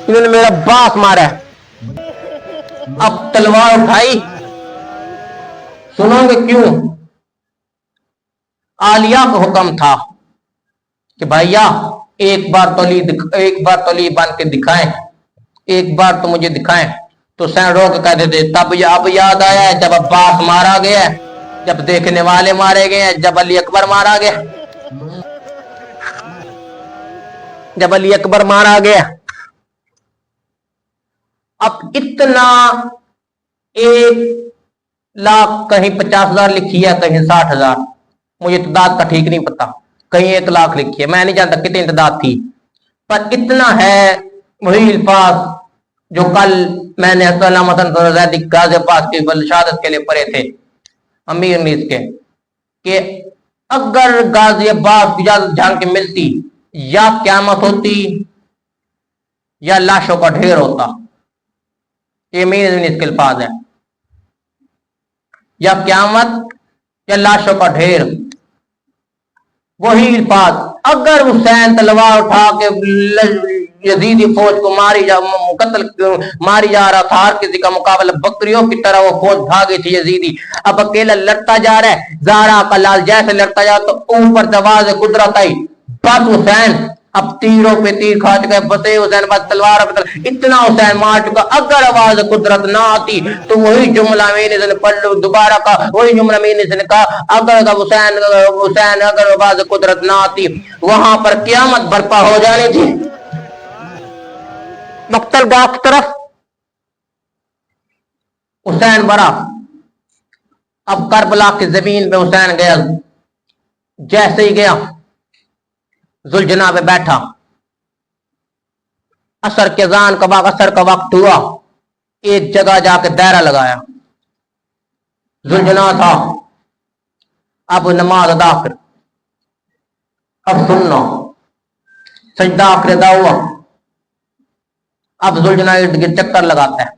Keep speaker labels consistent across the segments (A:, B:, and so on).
A: انہوں نے میرا باپ مارا ہے. اب تلوار اٹھائی. سنو گے کیوں؟ عالیہ کو حکم تھا کہ بھائیا ایک بار تو علی بن کے دکھائیں, ایک بار تو مجھے دکھائیں. تو حسین رو کے کہتے تھے تب اب یاد آیا ہے جب عباس مارا گیا ہے, جب دیکھنے والے مارے گئے ہیں, جب علی اکبر مارا گیا, جب علی اکبر مارا گیا. اب اتنا 1,00,000 کہیں 50,000 لکھی ہے, کہیں 60,000, مجھے تعداد کا ٹھیک نہیں پتا, کہیں 1,00,000 لکھی ہے, میں نہیں جانتا کتنی تعداد تھی, پر اتنا ہے وہی الفاظ جو کل میں نے غازی عباس کی شہادت کے لیے پڑھے تھے امیر نیز کے, کہ اگر غازی عباس کی اجازت جان کے ملتی یا قیامت ہوتی یا لاشوں کا ڈھیر ہوتا. یہ امیر نیز کے الفاظ ہیں, یا قیامت یا لاشوں کا ڈھیر. وہی الفاظ اگر حسین تلوار اٹھا کے یزیدی فوج کو ماری جا رہا تھا, ہر کسی کا مقابلہ بکریوں کی طرح وہ فوج بھاگی تھی یزیدی, اب اکیلا لڑتا جا رہا ہے, زہرا کا لال جیسے لڑتا جا تو اوپر جواز قدرت آئی, بس حسین اب تیروں پہ تیر کھا چکے, بسے حسین بس تلوار پہ اتنا حسین مار چکا. اگر آواز قدرت نہ آتی تو وہی جملہ میں نے پڑھ دوبارہ کا, وہی جملہ میں نے کہا اگر حسین اگر آواز قدرت نہ آتی, وہاں پر قیامت برپا ہو جانی تھی. مقتل گاہ کی طرف حسین بڑا. اب کربلا کی زمین پہ حسین گیا, جیسے ہی گیا ذوالجناح پہ بیٹھا, عصر کے اذان کا وقت, عصر کا وقت ہوا, ایک جگہ جا کے دائرہ لگایا. ذوالجناح تھا, اب نماز ادا کر, اب سننا سجدہ آخر ادا ہوا. اب ذوالجناح ارد گرد چکر لگاتا ہے,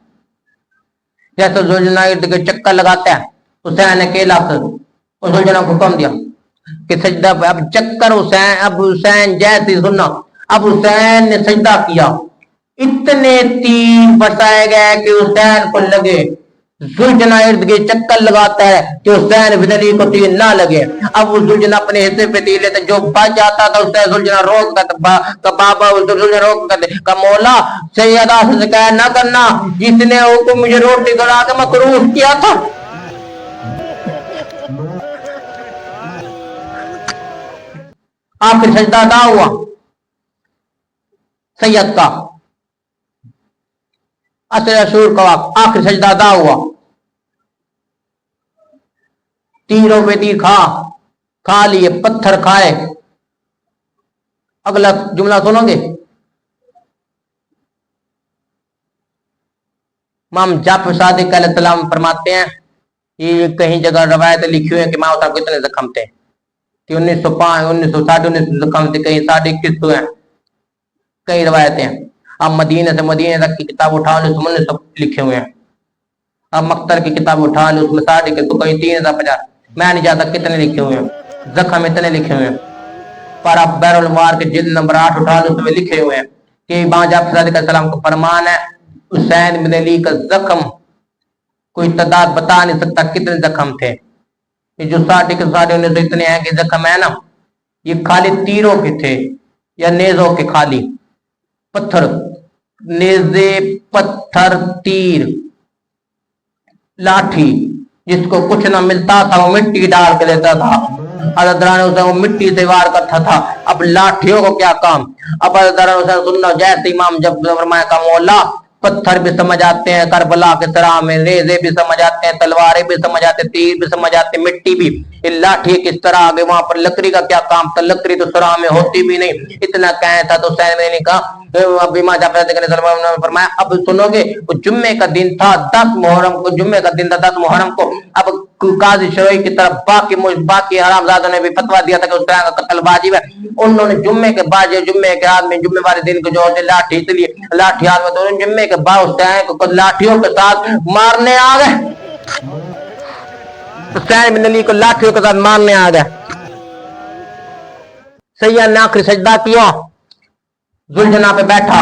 A: جیسے ذوالجناح ارد گرد چکر لگاتا ہے, حسین نے کیلا کر ذوالجناح کو حکم دیا کہ سجدہ پہ. اب چکر حسین, اب حسین جیسے سننا, اب حسین نے سجدہ کیا, اتنے تیر برسائے گئے کہ حسین کو لگے. ذوالجناح ارد گرد چکر لگاتا ہے کہ حسین بن علی کو تیر نہ لگے. اب وہ ذوالجناح اپنے حصے پہ تیر لیتے, جو بچ جاتا تھا اسے ذوالجناح روک کرتا, بابا ذوالجناح روک کرتے کہ مولا سیدہ سے شکایت نہ کرنا, جس نے حکم مجھے روٹی گڑا کے مکروہ کیا تھا. آخر سجدہ ادا ہوا سید کا, عصر عشور کا وقت, آخر سجدہ ادا ہوا. تیروں پہ تیر کھا لیے, پتھر کھائے. اگلا جملہ سنو گے, امام جعفر صادق علیہ السلام فرماتے ہیں, یہ کہیں جگہ روایت لکھی ہوئی ہے کہ ماں صاحب کتنے زخم تھے, کہ 1905 1960 زخم تھے, کہیں 21.5 ہوئے, کئی روایتیں ہیں. اب مدینہ سے مدینہ تک کی کتاب اٹھا لو, اس میں سب لکھے ہوئے ہیں. اب مقتل کی کتاب اٹھا لو, اس میں 60 کے تو کہیں 3,050, میں نہیں جاتا کتنے لکھے ہوئے ہیں, زخم اتنے لکھے ہوئے ہیں. پر اب بیر الموار کے جلد نمبر 8 اٹھا لو, اس میں لکھے ہوئے ہیں کہ امام جعفر صادق علیہ السلام کو فرمان ہے حسین بن علی کا زخم کوئی تعداد بتا نہیں سکتا کتنے زخم تھے. یہ جو 60 کے 60 اتنے ہیں کہ زخم ہے نا, یہ خالی تیروں کے تھے یا نیزوں کے, خالی پتھر, نیزے, پتھر, تیر, لاٹھی, جس کو کچھ نہ ملتا تھا وہ مٹی ڈال کے لیتا تھا. وہ مٹی سے وار کرتا تھا. اب لاٹھیوں کو کیا کام. اب سننا, جیسے امام جب فرمایا کا مولا پتھر بھی سمجھ آتے ہیں کربلا کے سرا میں, ریزے بھی سمجھ آتے ہیں, تلواریں بھی سمجھ آتے, تیر بھی سمجھ آتے, مٹی بھی. لاٹھی کس طرح آگے, وہاں پر لکڑی کا کیا کام تھا, لکڑی تو سرا میں ہوتی بھی نہیں. اتنا کہیں تھا تو حسین نے کہا, اب امام جعفر صادق علیہ السلام نے فرمایا اب سنو گے, وہ جمعے کا دن تھا 10 محرم کو, جمعے کا دن تھا 10 محرم کو. اب قاضی شرعی کی طرف باقی حرام زادوں نے بھی فتویٰ دیا تھا کہ اس طرح کا قتل واجب ہے. انہوں نے جمعے کے بعد, جمعے کے رات میں, جمعے والے دن کو جو ہوتے لاٹھی, اس لیے لاٹھی ہاتھ میں, تو جمعے کے بعد کو لاٹھیوں کے ساتھ مارنے آ گئے. حسین بن علی کو لاٹھیوں کے ساتھ مارنے آ گئے. سید نے آخری سجدہ کیا, ذوالجناح پہ بیٹھا,